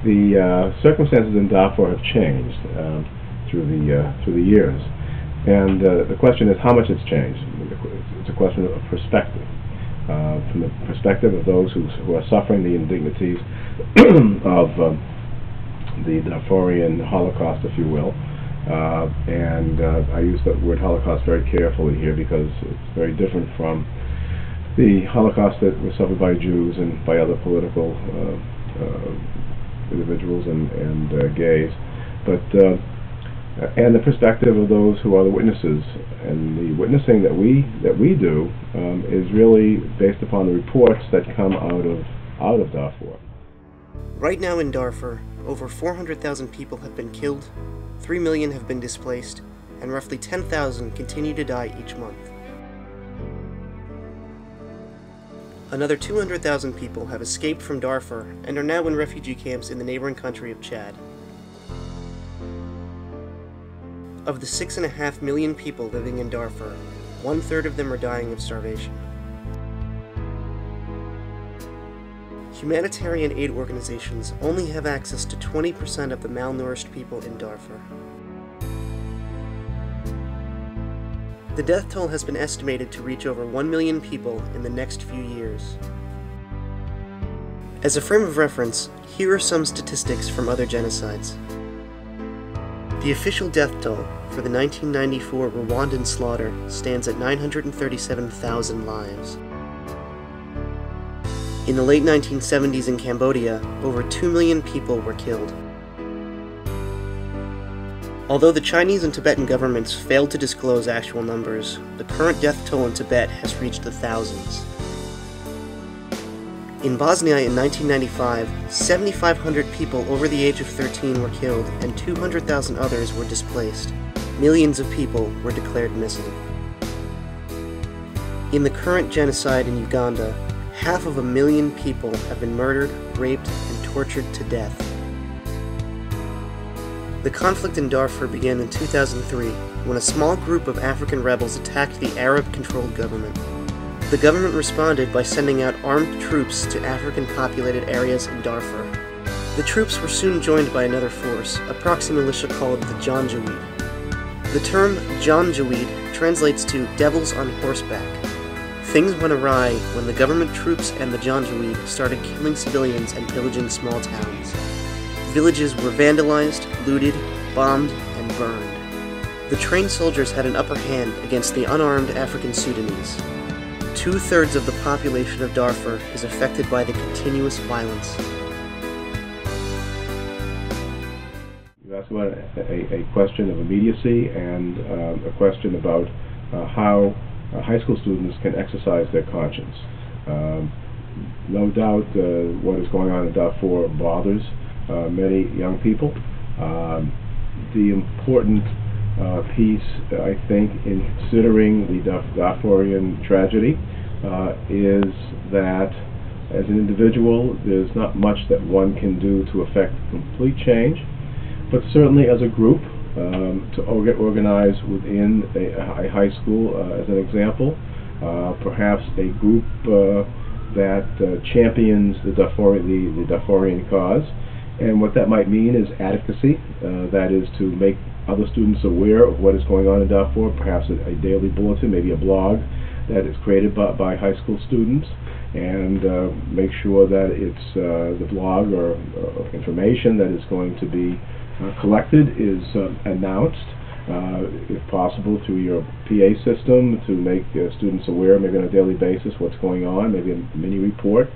The circumstances in Darfur have changed through the years, and the question is how much it's changed. It's a question of perspective. From the perspective of those who are suffering the indignities of the Darfurian Holocaust, if you will. And I use the word Holocaust very carefully here because it's very different from the Holocaust that was suffered by Jews and by other political individuals and gays. But and the perspective of those who are the witnesses, and the witnessing that we do is really based upon the reports that come out of Darfur. Right now in Darfur, over 400,000 people have been killed, 3 million have been displaced, and roughly 10,000 continue to die each month. Another 200,000 people have escaped from Darfur and are now in refugee camps in the neighboring country of Chad. Of the 6.5 million people living in Darfur, 1/3 of them are dying of starvation. Humanitarian aid organizations only have access to 20% of the malnourished people in Darfur. The death toll has been estimated to reach over 1 million people in the next few years. As a frame of reference, here are some statistics from other genocides. The official death toll for the 1994 Rwandan slaughter stands at 937,000 lives. In the late 1970s in Cambodia, over 2 million people were killed. Although the Chinese and Tibetan governments failed to disclose actual numbers, the current death toll in Tibet has reached the thousands. In Bosnia in 1995, 7,500 people over the age of 13 were killed and 200,000 others were displaced. Millions of people were declared missing. In the current genocide in Uganda, 500,000 people have been murdered, raped, and tortured to death. The conflict in Darfur began in 2003 when a small group of African rebels attacked the Arab-controlled government. The government responded by sending out armed troops to African-populated areas in Darfur. The troops were soon joined by another force, a proxy militia called the Janjaweed. The term Janjaweed translates to devils on horseback. Things went awry when the government troops and the Janjaweed started killing civilians and pillaging small towns. Villages were vandalized, looted, bombed, and burned. The trained soldiers had an upper hand against the unarmed African Sudanese. 2/3 of the population of Darfur is affected by the continuous violence. You asked about a question of immediacy and a question about how high school students can exercise their conscience. No doubt what is going on in Darfur bothers many young people. The important piece, I think, in considering the Darfurian tragedy is that as an individual there's not much that one can do to affect complete change, but certainly as a group to organize within a high school, as an example, perhaps a group that champions the Darfurian cause. And what that might mean is advocacy, that is to make other students aware of what is going on in Darfur, perhaps a daily bulletin, maybe a blog that is created by high school students, and make sure that it's the blog or information that is going to be collected is announced, if possible, through your PA system to make students aware, maybe on a daily basis, what's going on, maybe a mini report.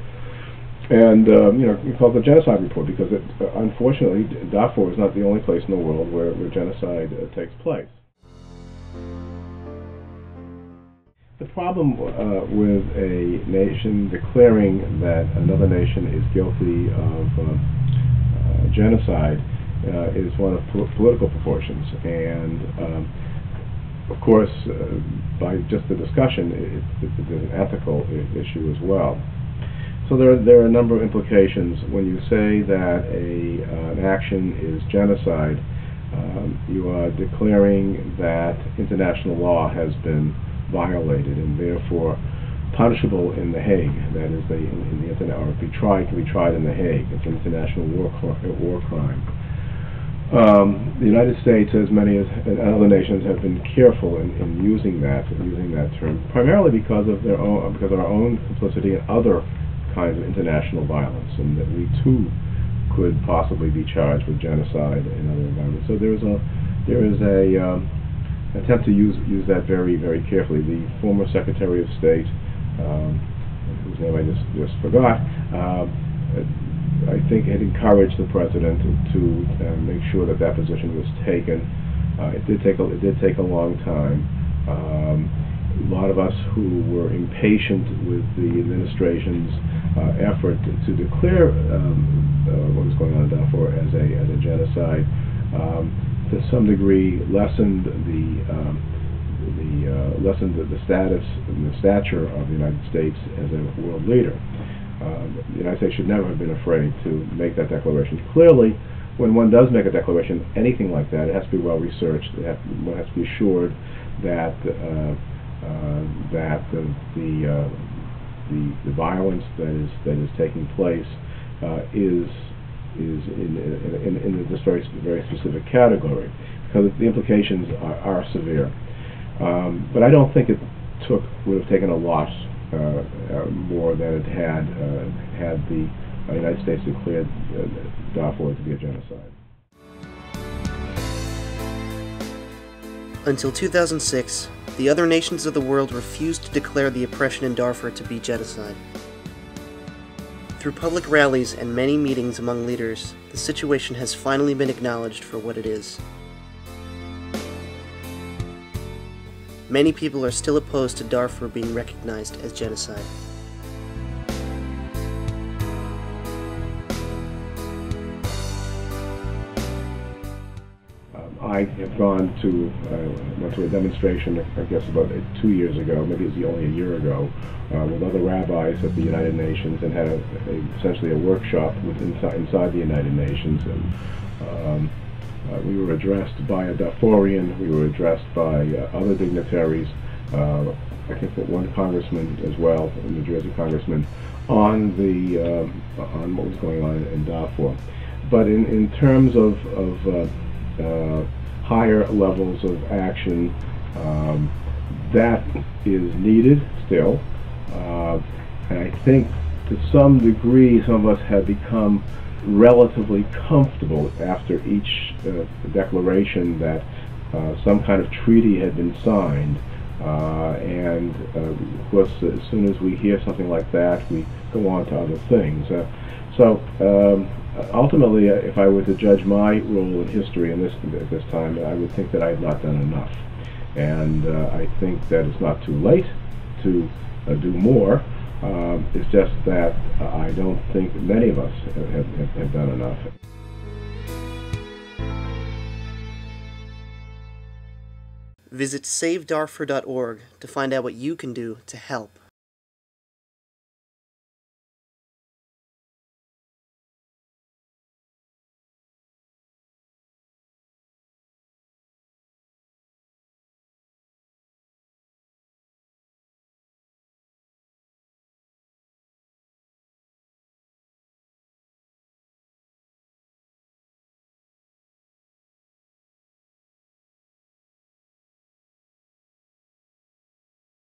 And you call it the genocide report because unfortunately Darfur is not the only place in the world where genocide takes place. The problem with a nation declaring that another nation is guilty of genocide is one of political proportions, and of course by just the discussion there's an ethical issue as well. So there are a number of implications when you say that an action is genocide. You are declaring that international law has been violated, and therefore punishable in The Hague. That is, in the internet, or can be tried in The Hague. It's an international war crime. The United States, as many as other nations, have been careful in using that term, primarily because of our own complicity in other kinds of international violence, and that we too could possibly be charged with genocide in other environments. So there is a attempt to use that very, very carefully. The former Secretary of State, whose name I just forgot, I think had encouraged the president to make sure that position was taken. It did take a long time. A lot of us who were impatient with the administration's effort to declare what was going on in Darfur as a genocide, to some degree lessened the status and the stature of the United States as a world leader. The United States should never have been afraid to make that declaration. Clearly, when one does make a declaration, anything like that, it has to be well researched. One has to be assured that the violence that is taking place is in this very specific category, because the implications are severe. But I don't think it would have taken a lot more than it had the United States declared Darfur to be a genocide. Until 2006, the other nations of the world refused to declare the oppression in Darfur to be genocide. Through public rallies and many meetings among leaders, the situation has finally been acknowledged for what it is. Many people are still opposed to Darfur being recognized as genocide. I have went to a demonstration, I guess about 2 years ago, maybe it was only a year ago, with other rabbis at the United Nations, and had essentially a workshop inside the United Nations. And we were addressed by a Darfurian, we were addressed by other dignitaries, I think that one congressman as well, a New Jersey congressman, on what was going on in Darfur. But in terms of higher levels of action, that is needed still, and I think to some degree some of us have become relatively comfortable after each declaration that some kind of treaty had been signed, and of course as soon as we hear something like that we go on to other things. So ultimately, if I were to judge my role in history at this time, I would think that I have not done enough, and I think that it's not too late to do more. It's just that I don't think many of us have done enough. Visit SaveDarfur.org to find out what you can do to help.